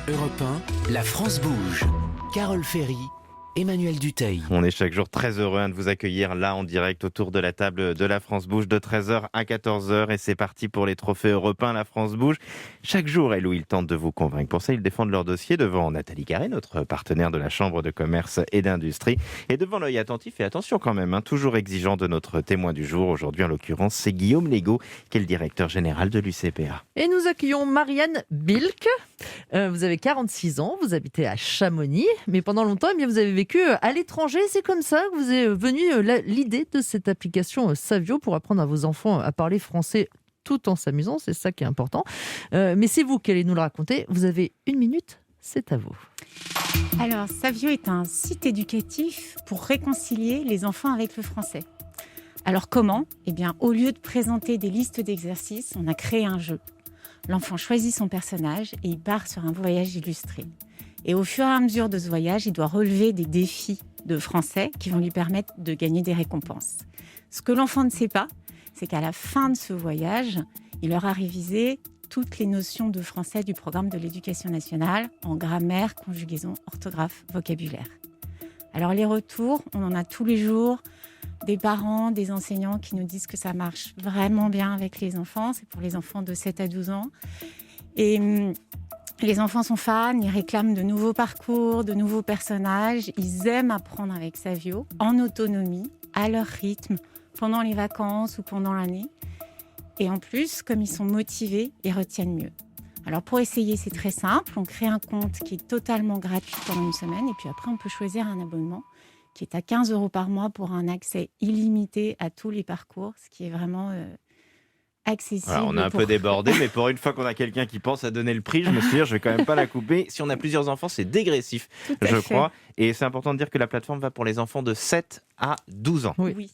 Europe 1, la France bouge. Carole Ferry, Emmanuel Dutheil. On est chaque jour très heureux de vous accueillir là en direct autour de la table de la France Bouge de 13h à 14h et c'est parti pour les trophées européens La France Bouge. Chaque jour, elle ou il tente de vous convaincre. Pour ça, ils défendent leur dossier devant Nathalie Carré, notre partenaire de la Chambre de commerce et d'industrie, et devant l'œil attentif et attention quand même, toujours exigeant de notre témoin du jour. Aujourd'hui, en l'occurrence, c'est Guillaume Legault, qui est le directeur général de l'UCPA. Et nous accueillons Marianne Bilk. Vous avez 46 ans, vous habitez à Chamonix, mais pendant longtemps, vous avez vécu à l'étranger. C'est comme ça que vous est venue l'idée de cette application Savio pour apprendre à vos enfants à parler français tout en s'amusant. C'est ça qui est important. Mais c'est vous qui allez nous le raconter. Vous avez 1 minute, c'est à vous. Alors, Savio est un site éducatif pour réconcilier les enfants avec le français. Alors comment ? Eh bien, au lieu de présenter des listes d'exercices, on a créé un jeu. L'enfant choisit son personnage et il part sur un voyage illustré. Et au fur et à mesure de ce voyage, il doit relever des défis de français qui vont lui permettre de gagner des récompenses. Ce que l'enfant ne sait pas, c'est qu'à la fin de ce voyage, il aura révisé toutes les notions de français du programme de l'éducation nationale en grammaire, conjugaison, orthographe, vocabulaire. Alors les retours, on en a tous les jours. Des parents, des enseignants qui nous disent que ça marche vraiment bien avec les enfants. C'est pour les enfants de 7 à 12 ans. Et les enfants sont fans, ils réclament de nouveaux parcours, de nouveaux personnages. Ils aiment apprendre avec Savio, en autonomie, à leur rythme, pendant les vacances ou pendant l'année. Et en plus, comme ils sont motivés, ils retiennent mieux. Alors pour essayer, c'est très simple. On crée un compte qui est totalement gratuit pendant 1 semaine. Et puis après, on peut choisir un abonnement qui est à 15 € par mois pour un accès illimité à tous les parcours, ce qui est vraiment accessible. Alors, on a un peu débordé, mais pour une fois qu'on a quelqu'un qui pense à donner le prix, je me suis dit, je vais quand même pas la couper. Si on a plusieurs enfants, c'est dégressif, je crois. Et c'est important de dire que la plateforme va pour les enfants de 7 à 12 ans. Oui.